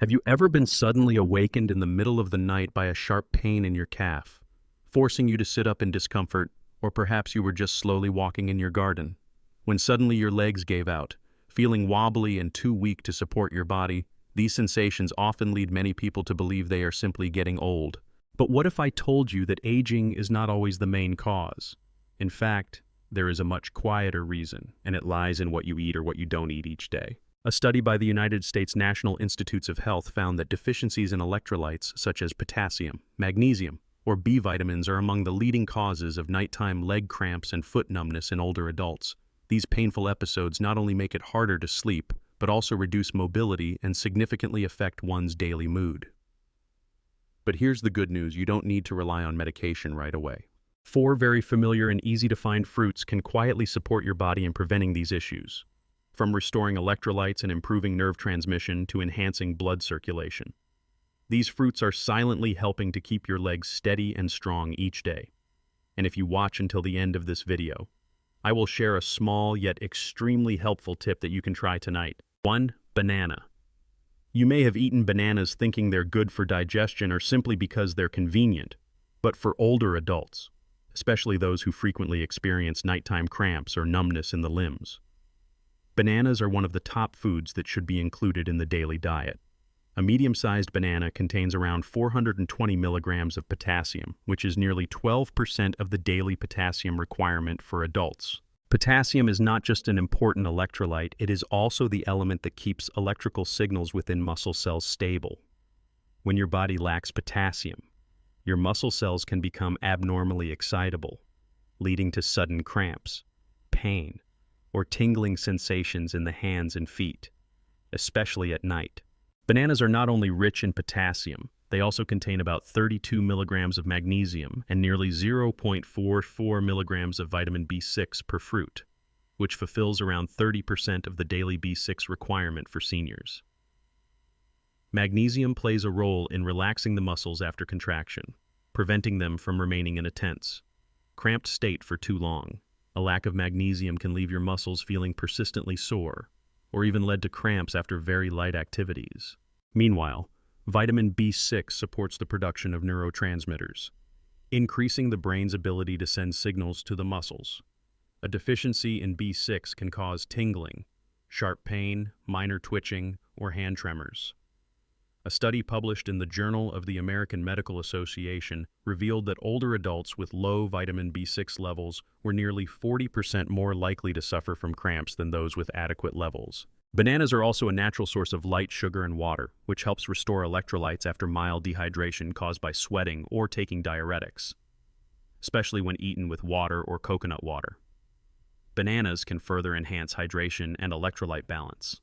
Have you ever been suddenly awakened in the middle of the night by a sharp pain in your calf, forcing you to sit up in discomfort, or perhaps you were just slowly walking in your garden? When suddenly your legs gave out, feeling wobbly and too weak to support your body, these sensations often lead many people to believe they are simply getting old. But what if I told you that aging is not always the main cause? In fact, there is a much quieter reason, and it lies in what you eat or what you don't eat each day. A study by the United States National Institutes of Health found that deficiencies in electrolytes such as potassium, magnesium, or B vitamins are among the leading causes of nighttime leg cramps and foot numbness in older adults. These painful episodes not only make it harder to sleep, but also reduce mobility and significantly affect one's daily mood. But here's the good news: you don't need to rely on medication right away. 4 very familiar and easy-to-find fruits can quietly support your body in preventing these issues, from restoring electrolytes and improving nerve transmission to enhancing blood circulation. These fruits are silently helping to keep your legs steady and strong each day. And if you watch until the end of this video, I will share a small yet extremely helpful tip that you can try tonight. 1. Banana. You may have eaten bananas thinking they're good for digestion or simply because they're convenient, but for older adults, especially those who frequently experience nighttime cramps or numbness in the limbs, bananas are one of the top foods that should be included in the daily diet. A medium-sized banana contains around 420 milligrams of potassium, which is nearly 12% of the daily potassium requirement for adults. Potassium is not just an important electrolyte, it is also the element that keeps electrical signals within muscle cells stable. When your body lacks potassium, your muscle cells can become abnormally excitable, leading to sudden cramps, pain, or tingling sensations in the hands and feet, especially at night. Bananas are not only rich in potassium, they also contain about 32 milligrams of magnesium and nearly 0.44 milligrams of vitamin B6 per fruit, which fulfills around 30% of the daily B6 requirement for seniors. Magnesium plays a role in relaxing the muscles after contraction, preventing them from remaining in a tense, cramped state for too long. A lack of magnesium can leave your muscles feeling persistently sore, or even lead to cramps after very light activities. Meanwhile, vitamin B6 supports the production of neurotransmitters, increasing the brain's ability to send signals to the muscles. A deficiency in B6 can cause tingling, sharp pain, minor twitching, or hand tremors. A study published in the Journal of the American Medical Association revealed that older adults with low vitamin B6 levels were nearly 40% more likely to suffer from cramps than those with adequate levels. Bananas are also a natural source of light sugar and water, which helps restore electrolytes after mild dehydration caused by sweating or taking diuretics, especially when eaten with water or coconut water. Bananas can further enhance hydration and electrolyte balance.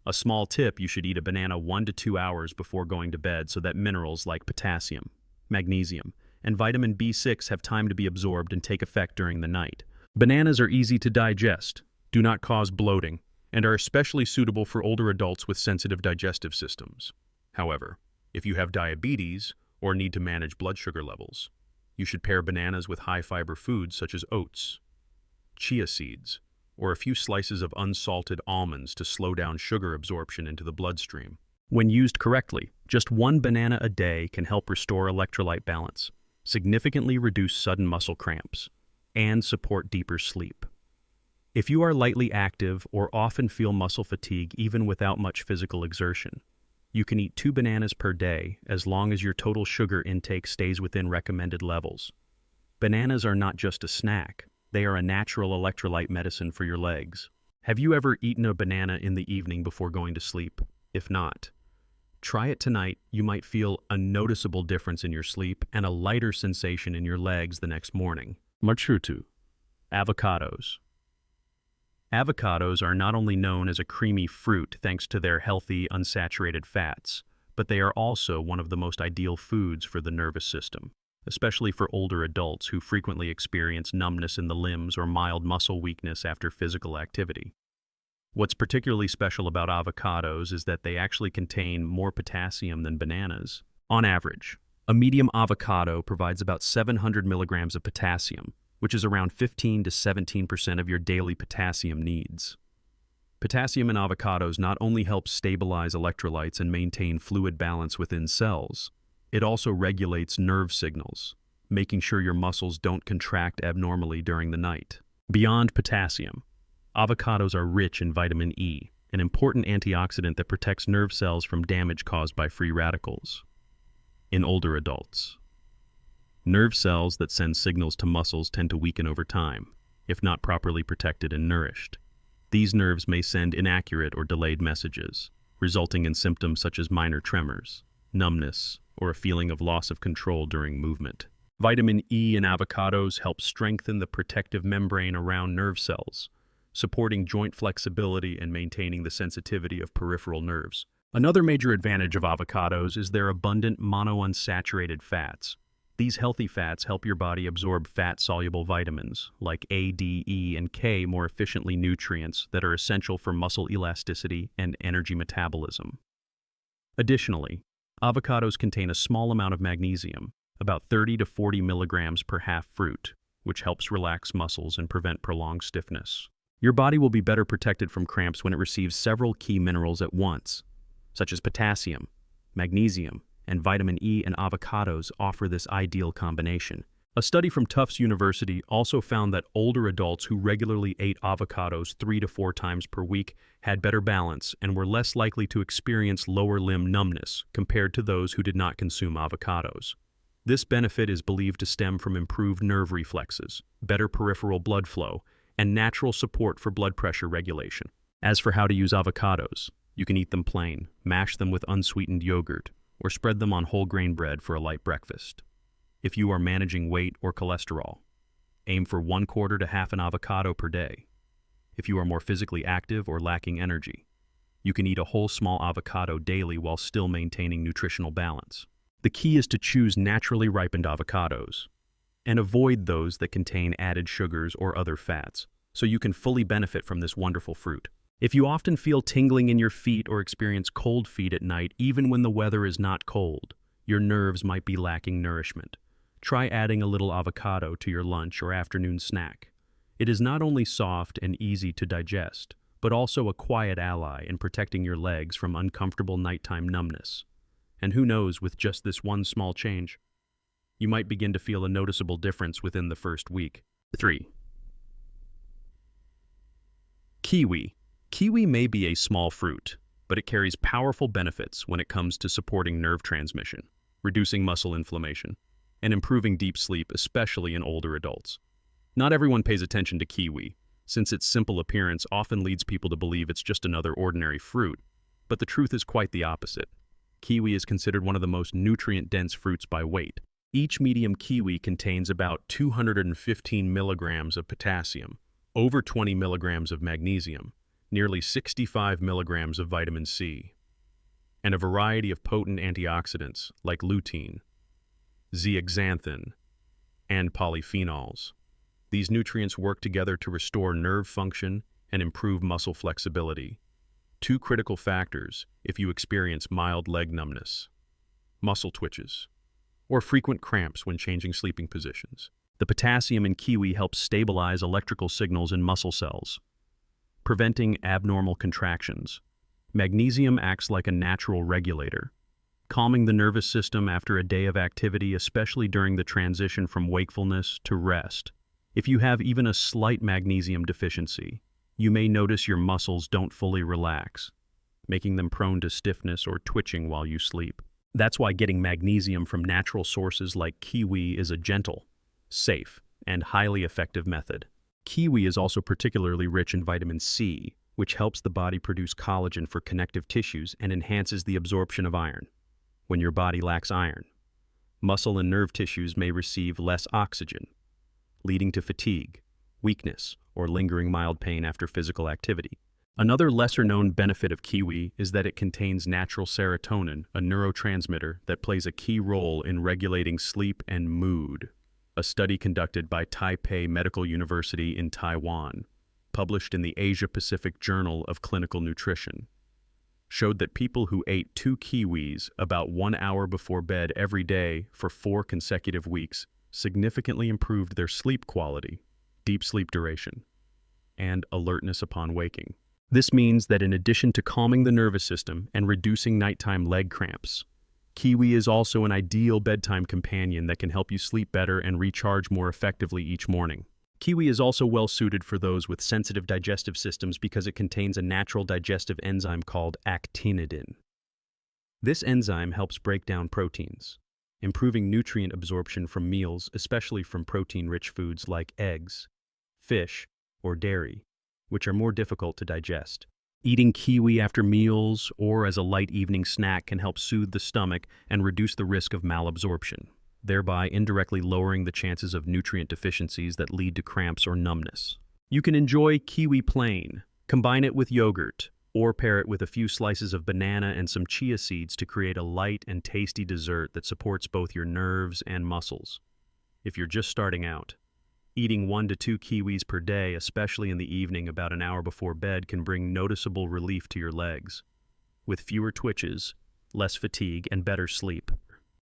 A small tip: you should eat a banana 1 to 2 hours before going to bed so that minerals like potassium, magnesium, and vitamin B6 have time to be absorbed and take effect during the night. Bananas are easy to digest, do not cause bloating, and are especially suitable for older adults with sensitive digestive systems. However, if you have diabetes or need to manage blood sugar levels, you should pair bananas with high-fiber foods such as oats, chia seeds, or a few slices of unsalted almonds to slow down sugar absorption into the bloodstream. When used correctly, just 1 banana a day can help restore electrolyte balance, significantly reduce sudden muscle cramps, and support deeper sleep. If you are lightly active or often feel muscle fatigue even without much physical exertion, you can eat 2 bananas per day as long as your total sugar intake stays within recommended levels. Bananas are not just a snack. They are a natural electrolyte medicine for your legs. Have you ever eaten a banana in the evening before going to sleep? If not, try it tonight. You might feel a noticeable difference in your sleep and a lighter sensation in your legs the next morning. Marchutu. Avocados. Avocados are not only known as a creamy fruit thanks to their healthy, unsaturated fats, but they are also one of the most ideal foods for the nervous system, especially for older adults who frequently experience numbness in the limbs or mild muscle weakness after physical activity. What's particularly special about avocados is that they actually contain more potassium than bananas. On average, a medium avocado provides about 700 milligrams of potassium, which is around 15 to 17% of your daily potassium needs. Potassium in avocados not only helps stabilize electrolytes and maintain fluid balance within cells, it also regulates nerve signals, making sure your muscles don't contract abnormally during the night. Beyond potassium, avocados are rich in vitamin E, an important antioxidant that protects nerve cells from damage caused by free radicals. In older adults, nerve cells that send signals to muscles tend to weaken over time, if not properly protected and nourished. These nerves may send inaccurate or delayed messages, resulting in symptoms such as minor tremors, numbness, or a feeling of loss of control during movement. Vitamin E in avocados helps strengthen the protective membrane around nerve cells, supporting joint flexibility and maintaining the sensitivity of peripheral nerves. Another major advantage of avocados is their abundant monounsaturated fats. These healthy fats help your body absorb fat-soluble vitamins like A, D, E, and K more efficiently, nutrients that are essential for muscle elasticity and energy metabolism. Additionally, avocados contain a small amount of magnesium, about 30 to 40 milligrams per half fruit, which helps relax muscles and prevent prolonged stiffness. Your body will be better protected from cramps when it receives several key minerals at once, such as potassium, magnesium, and vitamin E, and avocados offer this ideal combination. A study from Tufts University also found that older adults who regularly ate avocados 3 to 4 times per week had better balance and were less likely to experience lower limb numbness compared to those who did not consume avocados. This benefit is believed to stem from improved nerve reflexes, better peripheral blood flow, and natural support for blood pressure regulation. As for how to use avocados, you can eat them plain, mash them with unsweetened yogurt, or spread them on whole grain bread for a light breakfast. If you are managing weight or cholesterol, aim for 1/4 to half an avocado per day. If you are more physically active or lacking energy, you can eat a whole small avocado daily while still maintaining nutritional balance. The key is to choose naturally ripened avocados and avoid those that contain added sugars or other fats, so you can fully benefit from this wonderful fruit. If you often feel tingling in your feet or experience cold feet at night, even when the weather is not cold, your nerves might be lacking nourishment. Try adding a little avocado to your lunch or afternoon snack. It is not only soft and easy to digest, but also a quiet ally in protecting your legs from uncomfortable nighttime numbness. And who knows, with just this one small change, you might begin to feel a noticeable difference within the first week. 3. Kiwi. Kiwi may be a small fruit, but it carries powerful benefits when it comes to supporting nerve transmission, reducing muscle inflammation, and improving deep sleep, especially in older adults. Not everyone pays attention to kiwi, since its simple appearance often leads people to believe it's just another ordinary fruit, but the truth is quite the opposite. Kiwi is considered one of the most nutrient-dense fruits by weight. Each medium kiwi contains about 215 milligrams of potassium, over 20 milligrams of magnesium, nearly 65 milligrams of vitamin C, and a variety of potent antioxidants like lutein, zeaxanthin, and polyphenols. These nutrients work together to restore nerve function and improve muscle flexibility, 2 critical factors if you experience mild leg numbness, muscle twitches, or frequent cramps when changing sleeping positions. The potassium in kiwi helps stabilize electrical signals in muscle cells, preventing abnormal contractions. Magnesium acts like a natural regulator, calming the nervous system after a day of activity, especially during the transition from wakefulness to rest. If you have even a slight magnesium deficiency, you may notice your muscles don't fully relax, making them prone to stiffness or twitching while you sleep. That's why getting magnesium from natural sources like kiwi is a gentle, safe, and highly effective method. Kiwi is also particularly rich in vitamin C, which helps the body produce collagen for connective tissues and enhances the absorption of iron. When your body lacks iron, muscle and nerve tissues may receive less oxygen, leading to fatigue, weakness, or lingering mild pain after physical activity. Another lesser-known benefit of kiwi is that it contains natural serotonin, a neurotransmitter that plays a key role in regulating sleep and mood. A study conducted by Taipei Medical University in Taiwan, published in the Asia-Pacific Journal of Clinical Nutrition, showed that people who ate 2 kiwis about 1 hour before bed every day for 4 consecutive weeks significantly improved their sleep quality, deep sleep duration, and alertness upon waking. This means that in addition to calming the nervous system and reducing nighttime leg cramps, kiwi is also an ideal bedtime companion that can help you sleep better and recharge more effectively each morning. Kiwi is also well suited for those with sensitive digestive systems because it contains a natural digestive enzyme called actinidin. This enzyme helps break down proteins, improving nutrient absorption from meals, especially from protein-rich foods like eggs, fish, or dairy, which are more difficult to digest. Eating kiwi after meals or as a light evening snack can help soothe the stomach and reduce the risk of malabsorption, thereby indirectly lowering the chances of nutrient deficiencies that lead to cramps or numbness. You can enjoy kiwi plain, combine it with yogurt, or pair it with a few slices of banana and some chia seeds to create a light and tasty dessert that supports both your nerves and muscles. If you're just starting out, eating 1 to 2 kiwis per day, especially in the evening about an hour before bed, can bring noticeable relief to your legs, with fewer twitches, less fatigue, and better sleep.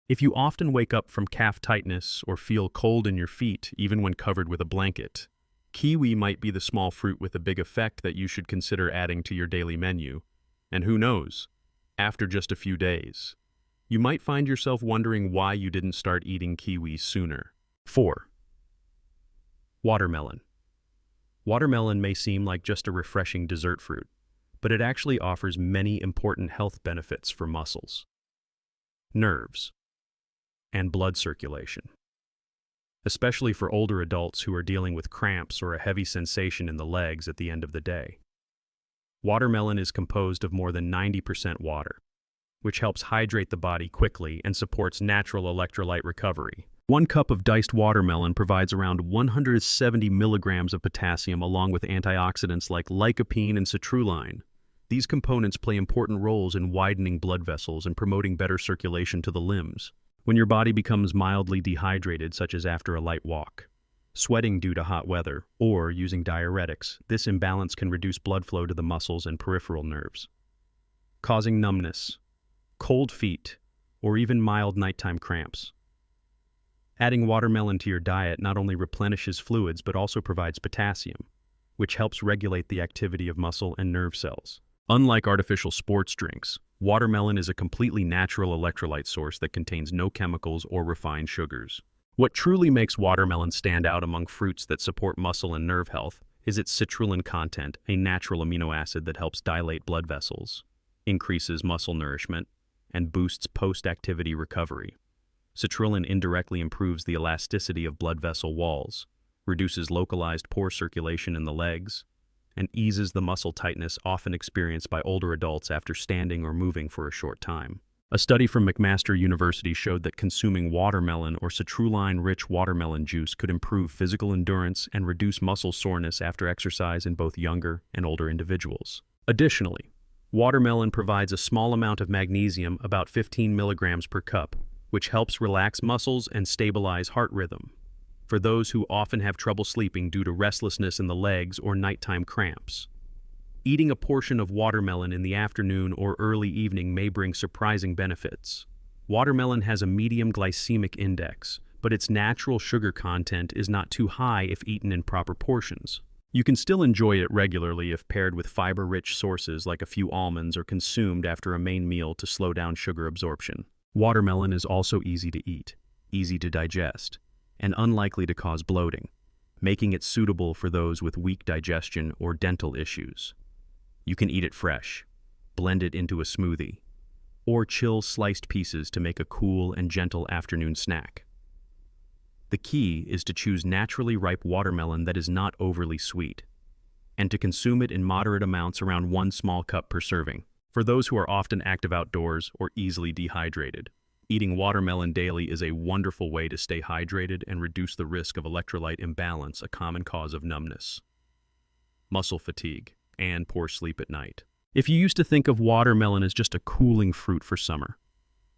If you often wake up from calf tightness or feel cold in your feet, even when covered with a blanket, kiwi might be the small fruit with a big effect that you should consider adding to your daily menu. And who knows, after just a few days, you might find yourself wondering why you didn't start eating kiwi sooner. 4. Watermelon. Watermelon may seem like just a refreshing dessert fruit, but it actually offers many important health benefits for muscles, nerves, and blood circulation, especially for older adults who are dealing with cramps or a heavy sensation in the legs at the end of the day. Watermelon is composed of more than 90% water, which helps hydrate the body quickly and supports natural electrolyte recovery. 1 cup of diced watermelon provides around 170 milligrams of potassium along with antioxidants like lycopene and citrulline. These components play important roles in widening blood vessels and promoting better circulation to the limbs. When your body becomes mildly dehydrated, such as after a light walk, sweating due to hot weather, or using diuretics, this imbalance can reduce blood flow to the muscles and peripheral nerves, causing numbness, cold feet, or even mild nighttime cramps. Adding watermelon to your diet not only replenishes fluids but also provides potassium, which helps regulate the activity of muscle and nerve cells. Unlike artificial sports drinks, watermelon is a completely natural electrolyte source that contains no chemicals or refined sugars. What truly makes watermelon stand out among fruits that support muscle and nerve health is its citrulline content, a natural amino acid that helps dilate blood vessels, increases muscle nourishment, and boosts post-activity recovery. Citrulline indirectly improves the elasticity of blood vessel walls, reduces localized pore circulation in the legs, and eases the muscle tightness often experienced by older adults after standing or moving for a short time. A study from McMaster University showed that consuming watermelon or citrulline-rich watermelon juice could improve physical endurance and reduce muscle soreness after exercise in both younger and older individuals. Additionally, watermelon provides a small amount of magnesium, about 15 milligrams per cup, which helps relax muscles and stabilize heart rhythm. For those who often have trouble sleeping due to restlessness in the legs or nighttime cramps, eating a portion of watermelon in the afternoon or early evening may bring surprising benefits. Watermelon has a medium glycemic index, but its natural sugar content is not too high if eaten in proper portions. You can still enjoy it regularly if paired with fiber-rich sources like a few almonds or consumed after a main meal to slow down sugar absorption. Watermelon is also easy to eat, easy to digest, and unlikely to cause bloating, making it suitable for those with weak digestion or dental issues. You can eat it fresh, blend it into a smoothie, or chill sliced pieces to make a cool and gentle afternoon snack. The key is to choose naturally ripe watermelon that is not overly sweet, and to consume it in moderate amounts, around 1 small cup per serving. For those who are often active outdoors or easily dehydrated, eating watermelon daily is a wonderful way to stay hydrated and reduce the risk of electrolyte imbalance, a common cause of numbness, muscle fatigue, and poor sleep at night. If you used to think of watermelon as just a cooling fruit for summer,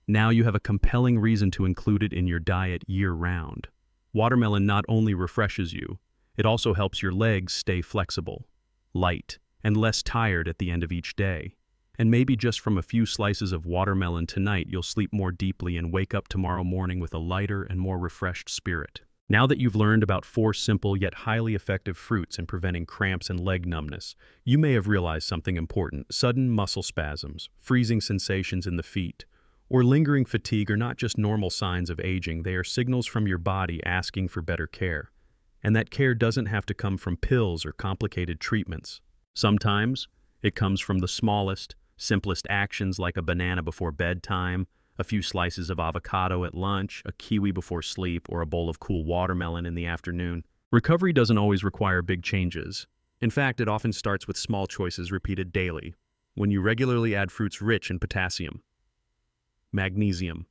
now you have a compelling reason to include it in your diet year-round. Watermelon not only refreshes you, it also helps your legs stay flexible, light, and less tired at the end of each day. And maybe just from a few slices of watermelon tonight, you'll sleep more deeply and wake up tomorrow morning with a lighter and more refreshed spirit. Now that you've learned about 4 simple yet highly effective fruits in preventing cramps and leg numbness, you may have realized something important. Sudden muscle spasms, freezing sensations in the feet, or lingering fatigue are not just normal signs of aging, they are signals from your body asking for better care. And that care doesn't have to come from pills or complicated treatments. Sometimes, it comes from the smallest, simplest actions like a banana before bedtime, a few slices of avocado at lunch, a kiwi before sleep, or a bowl of cool watermelon in the afternoon. Recovery doesn't always require big changes. In fact, it often starts with small choices repeated daily, when you regularly add fruits rich in potassium, magnesium,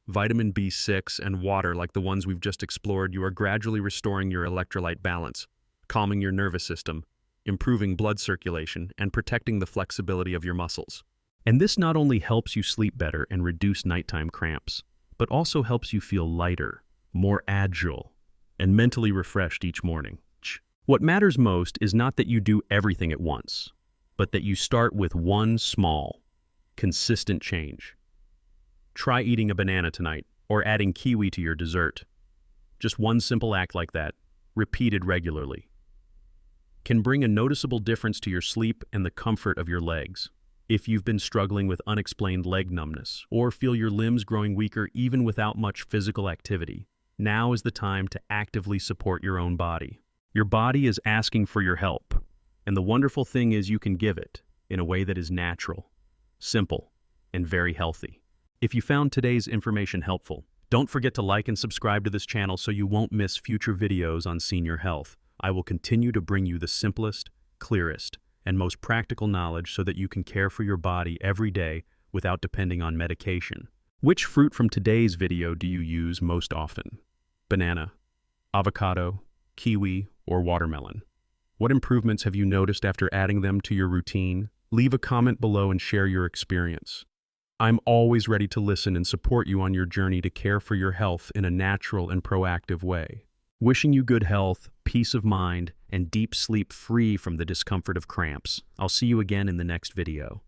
vitamin B6, and water like the ones we've just explored. You are gradually restoring your electrolyte balance, calming your nervous system, improving blood circulation, and protecting the flexibility of your muscles. And this not only helps you sleep better and reduce nighttime cramps, but also helps you feel lighter, more agile, and mentally refreshed each morning. What matters most is not that you do everything at once, but that you start with one small, consistent change. Try eating a banana tonight, or adding kiwi to your dessert. Just one simple act like that, repeated regularly, can bring a noticeable difference to your sleep and the comfort of your legs. If you've been struggling with unexplained leg numbness, or feel your limbs growing weaker even without much physical activity, now is the time to actively support your own body. Your body is asking for your help, and the wonderful thing is you can give it in a way that is natural, simple, and very healthy. If you found today's information helpful, don't forget to like and subscribe to this channel so you won't miss future videos on senior health. I will continue to bring you the simplest, clearest, and most practical knowledge so that you can care for your body every day without depending on medication. Which fruit from today's video do you use most often? Banana, avocado, kiwi, or watermelon? What improvements have you noticed after adding them to your routine? Leave a comment below and share your experience. I'm always ready to listen and support you on your journey to care for your health in a natural and proactive way. Wishing you good health, peace of mind, and deep sleep free from the discomfort of cramps. I'll see you again in the next video.